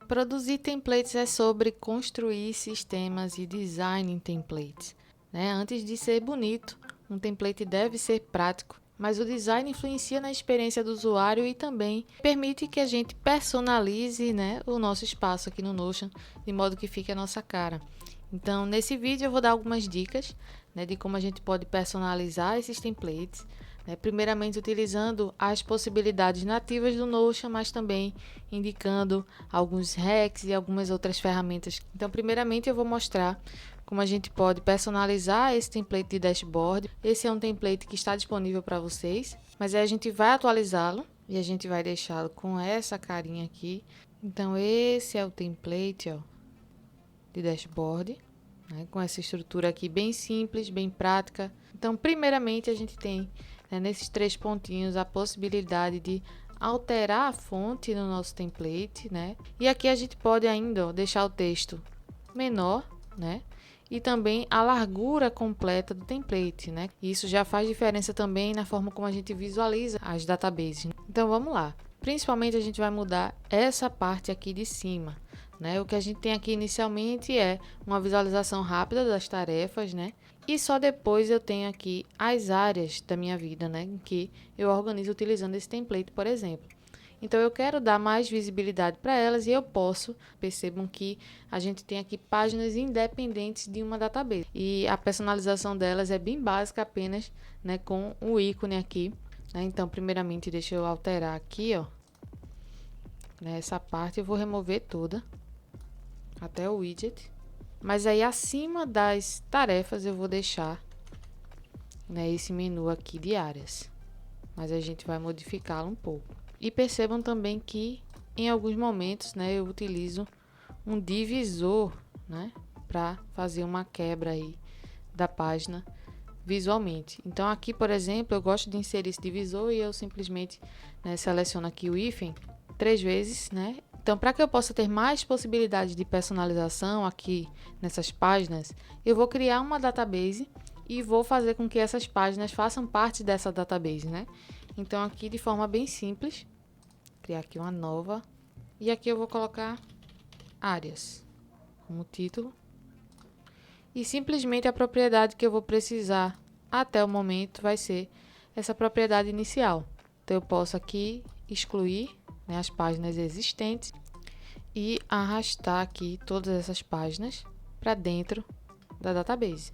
Produzir templates é sobre construir sistemas e design em templates, né? Antes de ser bonito, um template deve ser prático, mas o design influencia na experiência do usuário e também permite que a gente personalize, né, o nosso espaço aqui no Notion, de modo que fique a nossa cara. Então, nesse vídeo eu vou dar algumas dicas, né, de como a gente pode personalizar esses templates, né, primeiramente utilizando as possibilidades nativas do Notion, mas também indicando alguns hacks e algumas outras ferramentas. Então, primeiramente eu vou mostrar como a gente pode personalizar esse template de dashboard. Esse é um template que está disponível para vocês, mas aí a gente vai atualizá-lo e a gente vai deixá-lo com essa carinha aqui. Então, esse é o template, ó, de dashboard, né, com essa estrutura aqui bem simples, bem prática. Então, primeiramente, a gente tem, né, nesses 3 pontinhos a possibilidade de alterar a fonte no nosso template, né? E aqui a gente pode ainda, ó, deixar o texto menor, né? E também a largura completa do template, né? Isso já faz diferença também na forma como a gente visualiza as databases. Então, vamos lá. Principalmente, a gente vai mudar essa parte aqui de cima, né? O que a gente tem aqui inicialmente é uma visualização rápida das tarefas, né? E só depois eu tenho aqui as áreas da minha vida, né, em que eu organizo utilizando esse template, por exemplo. Então, eu quero dar mais visibilidade para elas e eu posso, percebam que a gente tem aqui páginas independentes de uma database. E a personalização delas é bem básica apenas, né, com o ícone aqui, né? Então, primeiramente, deixa eu alterar aqui, ó, nessa parte eu vou remover toda, até o widget. Mas aí, acima das tarefas, eu vou deixar, né, esse menu aqui de áreas. Mas a gente vai modificá-lo um pouco. E percebam também que, em alguns momentos, né, eu utilizo um divisor, né, para fazer uma quebra aí da página visualmente. Então, aqui, por exemplo, eu gosto de inserir esse divisor e eu simplesmente, né, seleciono aqui o hífen 3 vezes, né? Então, para que eu possa ter mais possibilidades de personalização aqui nessas páginas, eu vou criar uma database e vou fazer com que essas páginas façam parte dessa database, né? Então, aqui de forma bem simples, criar aqui uma nova. E aqui eu vou colocar áreas como título. E simplesmente a propriedade que eu vou precisar até o momento vai ser essa propriedade inicial. Então, eu posso aqui excluir, né, as páginas existentes e arrastar aqui todas essas páginas para dentro da database.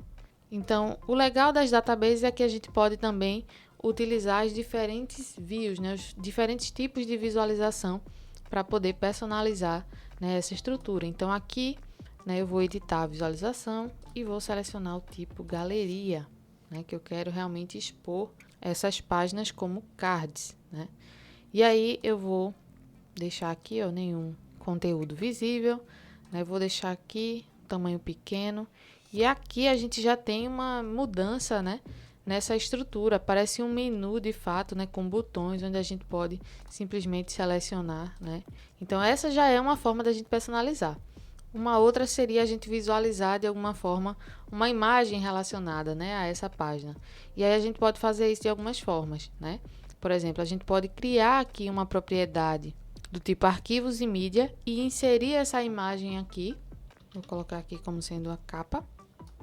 Então, o legal das databases é que a gente pode também utilizar as diferentes views, né, os diferentes tipos de visualização para poder personalizar, né, essa estrutura. Então, aqui, né, eu vou editar a visualização e vou selecionar o tipo galeria, né, que eu quero realmente expor essas páginas como cards, né? E aí eu vou deixar aqui, ó, nenhum conteúdo visível, né? Vou deixar aqui tamanho pequeno. E aqui a gente já tem uma mudança, né, nessa estrutura. Parece um menu de fato, né, com botões onde a gente pode simplesmente selecionar, né? Então, essa já é uma forma da gente personalizar. Uma outra seria a gente visualizar de alguma forma uma imagem relacionada, né, a essa página. E aí a gente pode fazer isso de algumas formas, né? Por exemplo, a gente pode criar aqui uma propriedade do tipo arquivos e mídia e inserir essa imagem aqui. Vou colocar aqui como sendo a capa.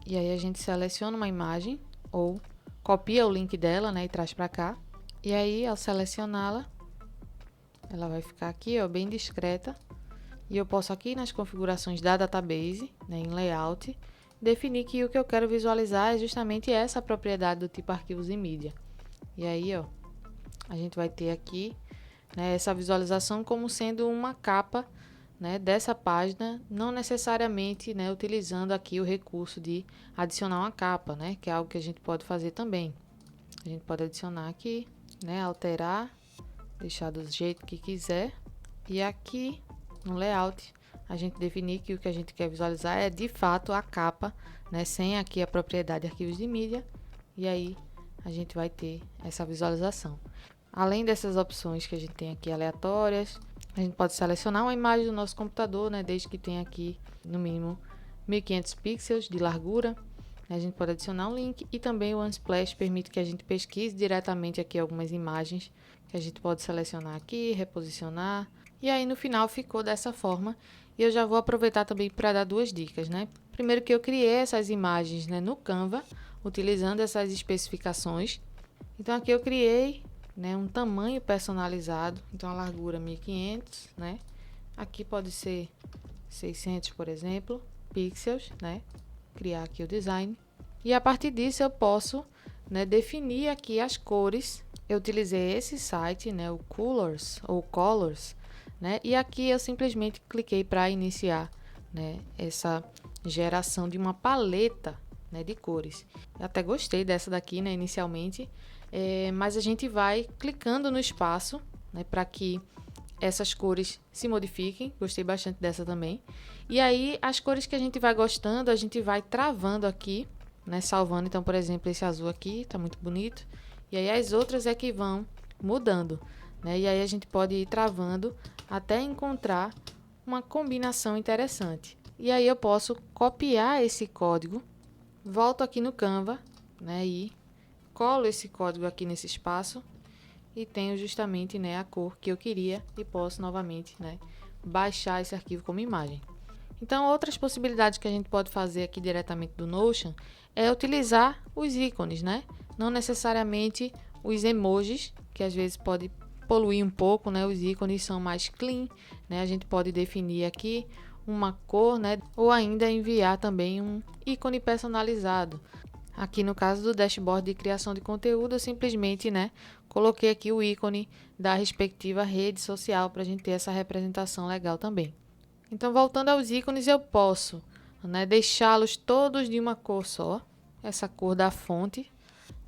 E aí a gente seleciona uma imagem ou copia o link dela, né, e traz para cá. E aí, ao selecioná-la, ela vai ficar aqui, ó, bem discreta. E eu posso aqui nas configurações da database, né, em layout, definir que o que eu quero visualizar é justamente essa propriedade do tipo arquivos e mídia. E aí, ó, a gente vai ter aqui, né, essa visualização como sendo uma capa, né, dessa página, não necessariamente, né, utilizando aqui o recurso de adicionar uma capa, né, que é algo que a gente pode fazer também. A gente pode adicionar aqui, né, alterar, deixar do jeito que quiser. E aqui no layout, a gente definir que o que a gente quer visualizar é de fato a capa, né, sem aqui a propriedade arquivos de mídia. E aí a gente vai ter essa visualização. Além dessas opções que a gente tem aqui aleatórias, a gente pode selecionar uma imagem do nosso computador, né, desde que tenha aqui no mínimo 1500 pixels de largura. A gente pode adicionar um link e também o Unsplash permite que a gente pesquise diretamente aqui algumas imagens que a gente pode selecionar aqui, reposicionar E aí no final ficou dessa forma. E eu já vou aproveitar também para dar duas dicas, né? Primeiro que eu criei essas imagens, né, no Canva, utilizando essas especificações. Então aqui eu criei, né, um tamanho personalizado. Então a largura 1500, né? Aqui pode ser 600, por exemplo, pixels, né? Criar aqui o design. E a partir disso eu posso, né, definir aqui as cores. Eu utilizei esse site, né, o Colors ou Colors, né? E aqui eu simplesmente cliquei para iniciar, né, essa geração de uma paleta, né, de cores. Eu até gostei dessa daqui, né, inicialmente, mas a gente vai clicando no espaço, né, para que essas cores se modifiquem. Gostei bastante dessa também. E aí as cores que a gente vai gostando, a gente vai travando aqui, né, salvando. Então, por exemplo, esse azul aqui tá muito bonito. E aí as outras é que vão mudando, né? E aí a gente pode ir travando até encontrar uma combinação interessante. E aí eu posso copiar esse código, volto aqui no Canva, né, e colo esse código aqui nesse espaço e tenho justamente, né, a cor que eu queria e posso novamente, né, baixar esse arquivo como imagem. Então, outras possibilidades que a gente pode fazer aqui diretamente do Notion é utilizar os ícones, né? Não necessariamente os emojis, que às vezes pode poluir um pouco, né? Os ícones são mais clean, né? A gente pode definir aqui uma cor, né? Ou ainda enviar também um ícone personalizado. Aqui no caso do dashboard de criação de conteúdo, eu simplesmente, né, coloquei aqui o ícone da respectiva rede social para a gente ter essa representação legal também. Então, voltando aos ícones, eu posso, né, deixá-los todos de uma cor só, essa cor da fonte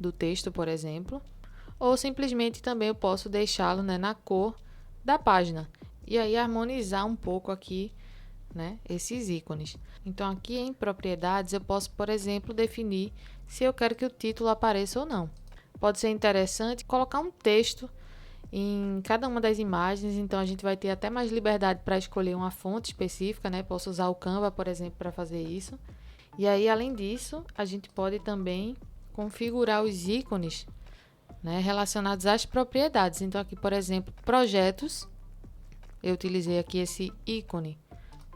do texto, por exemplo, ou simplesmente também eu posso deixá-lo, né, na cor da página e aí harmonizar um pouco aqui, né, esses ícones. Então, aqui em propriedades, eu posso, por exemplo, definir se eu quero que o título apareça ou não. Pode ser interessante colocar um texto em cada uma das imagens, então a gente vai ter até mais liberdade para escolher uma fonte específica, né? Posso usar o Canva, por exemplo, para fazer isso. E aí, além disso, a gente pode também configurar os ícones, né, relacionados às propriedades. Então, aqui, por exemplo, projetos, eu utilizei aqui esse ícone,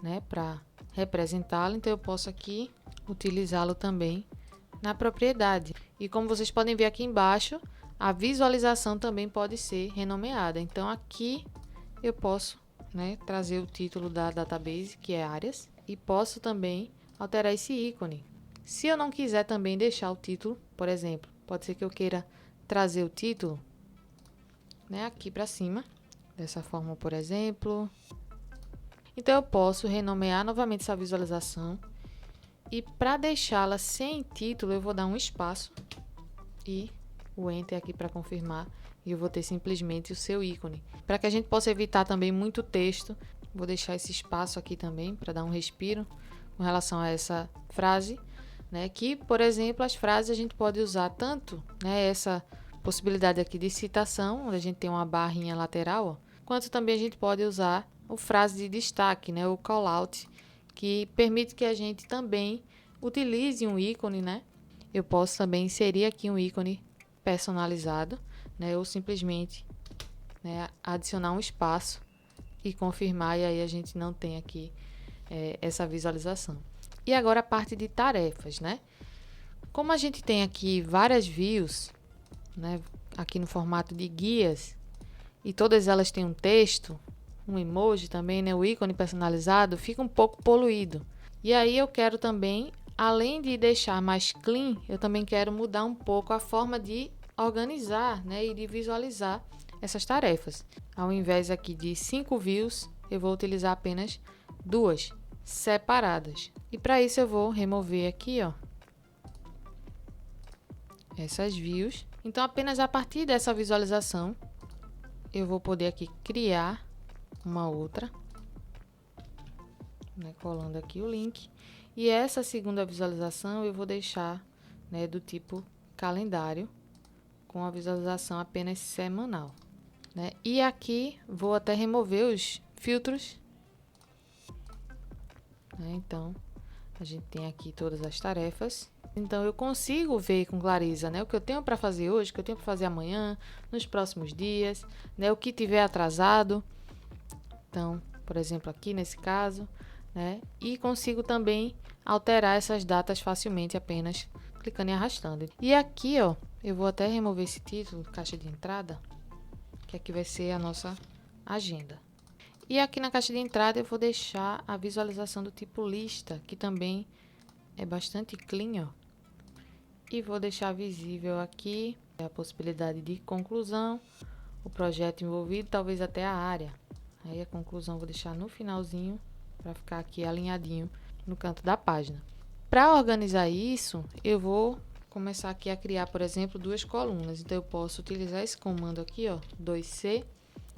né, para representá-lo, então eu posso aqui utilizá-lo também na propriedade. E como vocês podem ver aqui embaixo, a visualização também pode ser renomeada. Então aqui eu posso, né, trazer o título da database, que é áreas, e posso também alterar esse ícone. Se eu não quiser também deixar o título, por exemplo, pode ser que eu queira trazer o título, né, aqui para cima, dessa forma, por exemplo. Então eu posso renomear novamente essa visualização e para deixá-la sem título eu vou dar um espaço e o Enter aqui para confirmar e eu vou ter simplesmente o seu ícone. Para que a gente possa evitar também muito texto, vou deixar esse espaço aqui também para dar um respiro com relação a essa frase, né? Que, por exemplo, as frases a gente pode usar tanto, né, essa possibilidade aqui de citação, onde a gente tem uma barrinha lateral, ó, quanto também a gente pode usar o frase de destaque, né, o callout, que permite que a gente também utilize um ícone, né? Eu posso também inserir aqui um ícone personalizado, né, ou simplesmente, né, adicionar um espaço e confirmar, e aí a gente não tem aqui essa visualização. E agora a parte de tarefas, né? Como a gente tem aqui várias views, né, aqui no formato de guias, e todas elas têm um texto, um emoji também, né, o ícone personalizado, fica um pouco poluído. E aí eu quero também, além de deixar mais clean, eu também quero mudar um pouco a forma de organizar, né, e de visualizar essas tarefas. Ao invés aqui de 5 views, eu vou utilizar apenas 2 separadas. E para isso eu vou remover aqui, ó, essas views. Então apenas a partir dessa visualização eu vou poder aqui criar uma outra, né, colando aqui o link. E essa segunda visualização eu vou deixar, né, do tipo calendário, com a visualização apenas semanal, né? E aqui vou até remover os filtros, né? Então a gente tem aqui todas as tarefas. Então eu consigo ver com clareza, né, o que eu tenho para fazer hoje, o que eu tenho para fazer amanhã, nos próximos dias, né, o que tiver atrasado. Então, por exemplo, aqui nesse caso, né? E consigo também alterar essas datas facilmente apenas clicando e arrastando. E aqui, ó, eu vou até remover esse título, caixa de entrada, que aqui vai ser a nossa agenda. E aqui na caixa de entrada eu vou deixar a visualização do tipo lista, que também é bastante clean, ó. E vou deixar visível aqui a possibilidade de conclusão, o projeto envolvido, talvez até a área. Aí a conclusão eu vou deixar no finalzinho, para ficar aqui alinhadinho no canto da página. Para organizar isso, eu vou começar aqui a criar, por exemplo, duas colunas. Então, eu posso utilizar esse comando aqui, ó, 2C,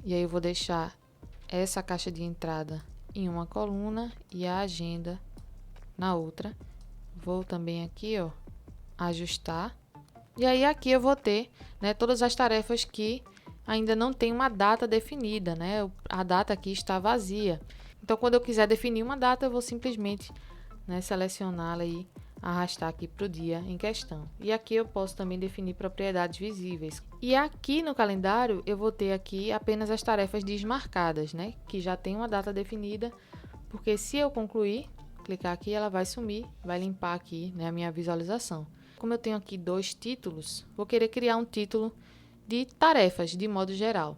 e aí eu vou deixar essa caixa de entrada em uma coluna e a agenda na outra. Vou também aqui, ó, ajustar. E aí aqui eu vou ter, né, todas as tarefas que ainda não tem uma data definida, né? A data aqui está vazia. Então, quando eu quiser definir uma data, eu vou simplesmente, né, selecioná-la e arrastar aqui para o dia em questão. E aqui eu posso também definir propriedades visíveis. E aqui no calendário, eu vou ter aqui apenas as tarefas desmarcadas, né? Que já tem uma data definida, porque se eu concluir, clicar aqui, ela vai sumir, vai limpar aqui, né, a minha visualização. Como eu tenho aqui 2 títulos, vou querer criar um título de tarefas, de modo geral.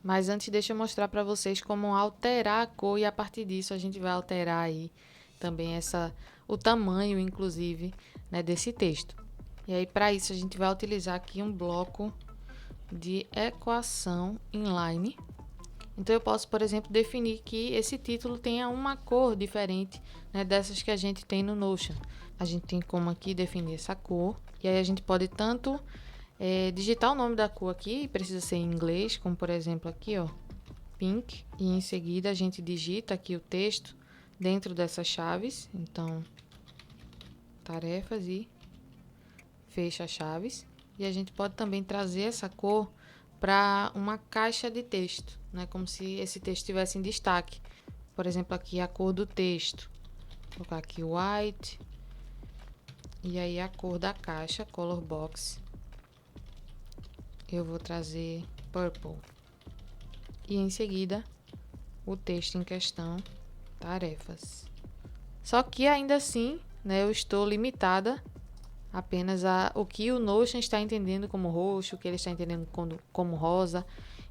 Mas antes, deixa eu mostrar para vocês como alterar a cor, e a partir disso a gente vai alterar aí também o tamanho, inclusive, né, desse texto. E aí, para isso, a gente vai utilizar aqui um bloco de equação inline. Então, eu posso, por exemplo, definir que esse título tenha uma cor diferente, né, dessas que a gente tem no Notion. A gente tem como aqui definir essa cor, e aí a gente pode tanto digitar o nome da cor aqui, precisa ser em inglês, como por exemplo aqui, ó, pink, e em seguida a gente digita aqui o texto dentro dessas chaves, então tarefas e fecha chaves, e a gente pode também trazer essa cor para uma caixa de texto, né, como se esse texto estivesse em destaque. Por exemplo, aqui a cor do texto, vou colocar aqui white, e aí a cor da caixa, color box, eu vou trazer purple. E em seguida, o texto em questão, tarefas. Só que ainda assim, né, eu estou limitada apenas a o que o Notion está entendendo como roxo, o que ele está entendendo como rosa.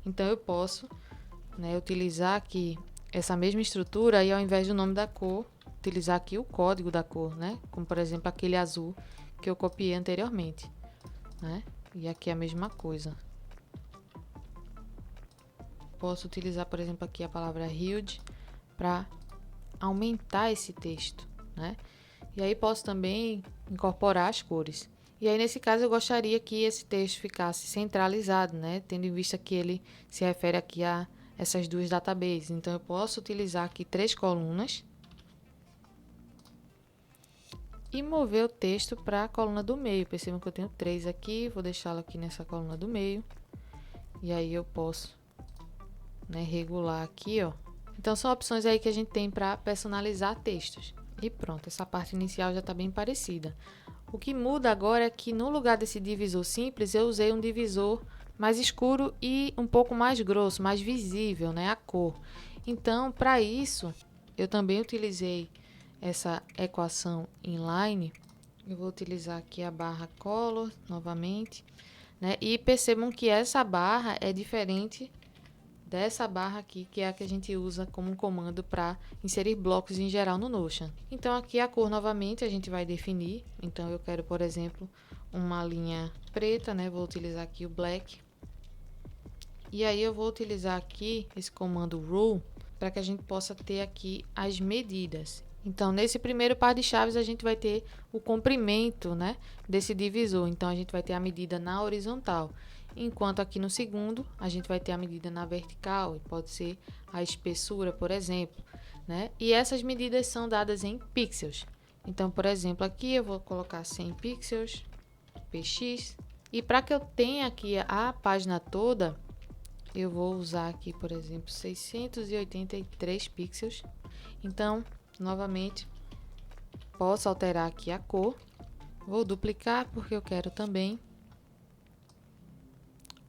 Então, eu posso, né, utilizar aqui essa mesma estrutura e ao invés do nome da cor, utilizar aqui o código da cor, né? Como, por exemplo, aquele azul que eu copiei anteriormente, né? E aqui é a mesma coisa. Posso utilizar, por exemplo, aqui a palavra huge para aumentar esse texto, né? E aí posso também incorporar as cores. E aí, nesse caso, eu gostaria que esse texto ficasse centralizado, né? Tendo em vista que ele se refere aqui a essas duas databases. Então, eu posso utilizar aqui 3 colunas e mover o texto para a coluna do meio. Percebam que eu tenho 3 aqui, vou deixá-lo aqui nessa coluna do meio. E aí eu posso, né, regular aqui, ó. Então, são opções aí que a gente tem para personalizar textos. E pronto, essa parte inicial já está bem parecida. O que muda agora é que no lugar desse divisor simples, eu usei um divisor mais escuro e um pouco mais grosso, mais visível, né, a cor. Então, para isso, eu também utilizei essa equação inline. Eu vou utilizar aqui a barra color novamente, né? E percebam que essa barra é diferente dessa barra aqui, que é a que a gente usa como um comando para inserir blocos em geral no Notion. Então, aqui a cor novamente a gente vai definir. Então, eu quero, por exemplo, uma linha preta, né? Vou utilizar aqui o black. E aí, eu vou utilizar aqui esse comando rule para que a gente possa ter aqui as medidas. Então, nesse primeiro par de chaves, a gente vai ter o comprimento, né, desse divisor. Então, a gente vai ter a medida na horizontal. Enquanto aqui no segundo, a gente vai ter a medida na vertical, e pode ser a espessura, por exemplo, né? E essas medidas são dadas em pixels. Então, por exemplo, aqui eu vou colocar 100 pixels, px. E para que eu tenha aqui a página toda, eu vou usar aqui, por exemplo, 683 pixels. Então, novamente, posso alterar aqui a cor. Vou duplicar porque eu quero também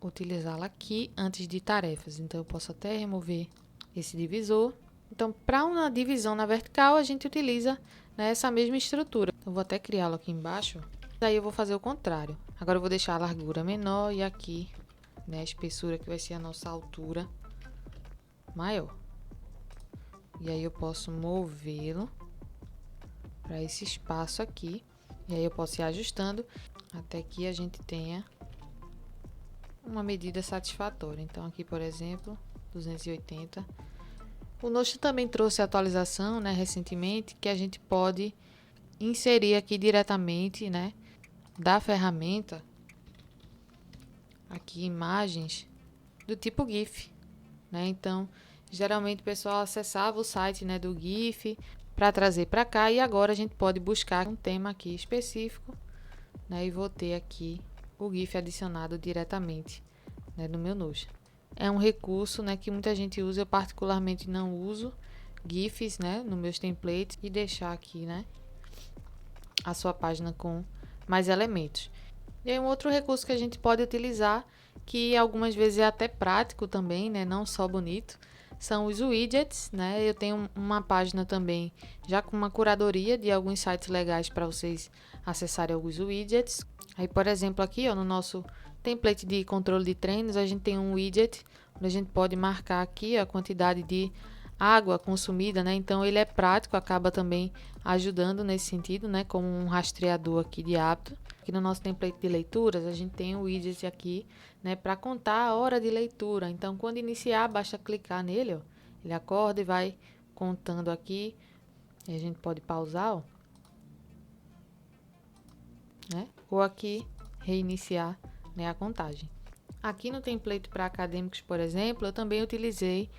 utilizá-la aqui antes de tarefas. Então, eu posso até remover esse divisor. Então, para uma divisão na vertical, a gente utiliza, né, essa mesma estrutura. Eu vou até criá-lo aqui embaixo. Daí eu vou fazer o contrário. Agora eu vou deixar a largura menor e aqui, né, a espessura, que vai ser a nossa altura, maior. E aí eu posso movê-lo para esse espaço aqui. E aí eu posso ir ajustando até que a gente tenha uma medida satisfatória. Então aqui, por exemplo, 280. O Notion também trouxe a atualização, né, recentemente, que a gente pode inserir aqui diretamente, né, da ferramenta, aqui imagens do tipo GIF, né? Então, geralmente o pessoal acessava o site, né, do GIF para trazer para cá, e agora a gente pode buscar um tema aqui específico, né, e vou ter aqui o GIF adicionado diretamente, né, no meu Notion. É um recurso, né, que muita gente usa. Eu particularmente não uso GIFs, né, nos meus templates, e deixar aqui, né, a sua página com mais elementos. E aí um outro recurso que a gente pode utilizar, que algumas vezes é até prático também, né, não só bonito, são os widgets, né? Eu tenho uma página também já com uma curadoria de alguns sites legais para vocês acessarem alguns widgets. Aí, por exemplo, aqui, ó, no nosso template de controle de treinos, a gente tem um widget onde a gente pode marcar aqui a quantidade de água consumida, né? Então ele é prático, acaba também ajudando nesse sentido, né? Como um rastreador aqui de hábito. Aqui no nosso template de leituras, a gente tem um widget aqui, né, para contar a hora de leitura. Então, quando iniciar, basta clicar nele, ó, ele acorda e vai contando aqui. E a gente pode pausar, ó, né? Ou aqui reiniciar, né, a contagem. Aqui no template para acadêmicos, por exemplo, eu também utilizei,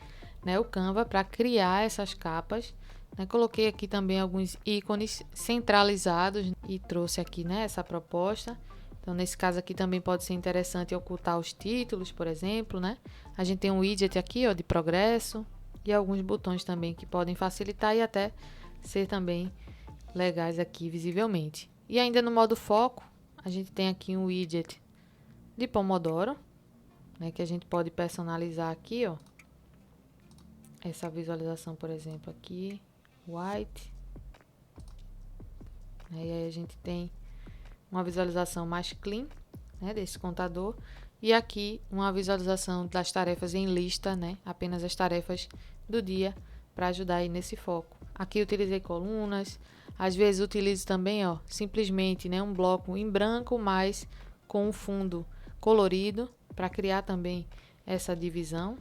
né, o Canva para criar essas capas, né? Coloquei aqui também alguns ícones centralizados e trouxe aqui, né, essa proposta. Então, nesse caso aqui também pode ser interessante ocultar os títulos, por exemplo, né? A gente tem um widget aqui, ó, de progresso e alguns botões também que podem facilitar e até ser também legais aqui visivelmente. E ainda no modo foco, a gente tem aqui um widget de Pomodoro, né, que a gente pode personalizar aqui, ó. Essa visualização, por exemplo, aqui, white. E aí a gente tem uma visualização mais clean, né, desse contador. E aqui uma visualização das tarefas em lista, né, apenas as tarefas do dia para ajudar aí nesse foco. Aqui utilizei colunas, às vezes utilizo também, ó, simplesmente, né, um bloco em branco, mas com um fundo colorido para criar também essa divisão.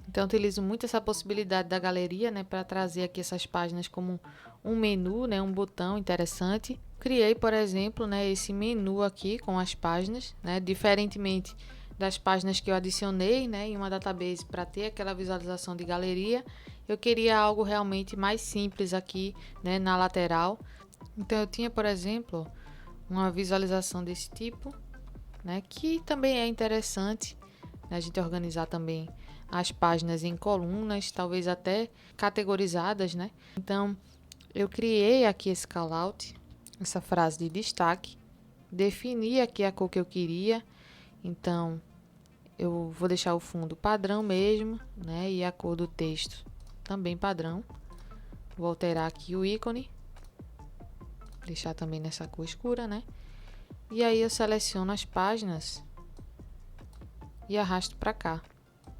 Então, eu utilizo muito essa possibilidade da galeria, né, para trazer aqui essas páginas como um menu, né, um botão interessante. Criei, por exemplo, né, esse menu aqui com as páginas, né, diferentemente das páginas que eu adicionei, né, em uma database para ter aquela visualização de galeria. Eu queria algo realmente mais simples aqui, né, na lateral. Então, eu tinha, por exemplo, uma visualização desse tipo, né, que também é interessante, né, a gente organizar também as páginas em colunas, talvez até categorizadas, né? Então, eu criei aqui esse callout, essa frase de destaque, defini aqui a cor que eu queria. Então, eu vou deixar o fundo padrão mesmo, né? E a cor do texto também padrão. Vou alterar aqui o ícone, deixar também nessa cor escura, né? E aí eu seleciono as páginas e arrasto para cá.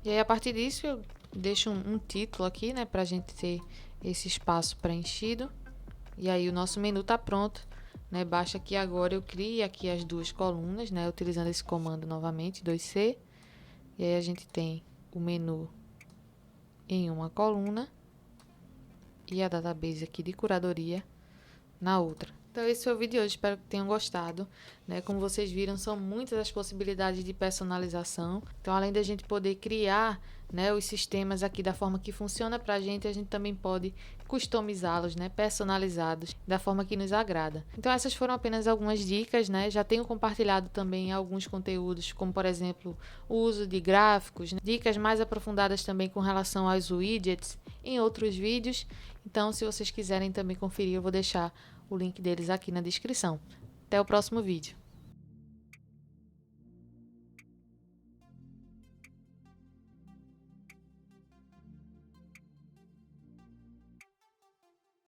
E aí, a partir disso, eu deixo um título aqui, né, pra gente ter esse espaço preenchido. E aí, o nosso menu tá pronto, né? Basta que agora eu crie aqui as duas colunas, né, utilizando esse comando novamente, 2C. E aí, a gente tem o menu em uma coluna e a database aqui de curadoria na outra. Então, esse foi o vídeo de hoje, espero que tenham gostado, né? Como vocês viram, são muitas as possibilidades de personalização. Então, além da gente poder criar, né, os sistemas aqui da forma que funciona para a gente também pode customizá-los, né, personalizados da forma que nos agrada. Então, essas foram apenas algumas dicas, né? Já tenho compartilhado também alguns conteúdos, como por exemplo, o uso de gráficos, né? Dicas mais aprofundadas também com relação aos widgets em outros vídeos. Então, se vocês quiserem também conferir, eu vou deixar o link deles aqui na descrição. Até o próximo vídeo.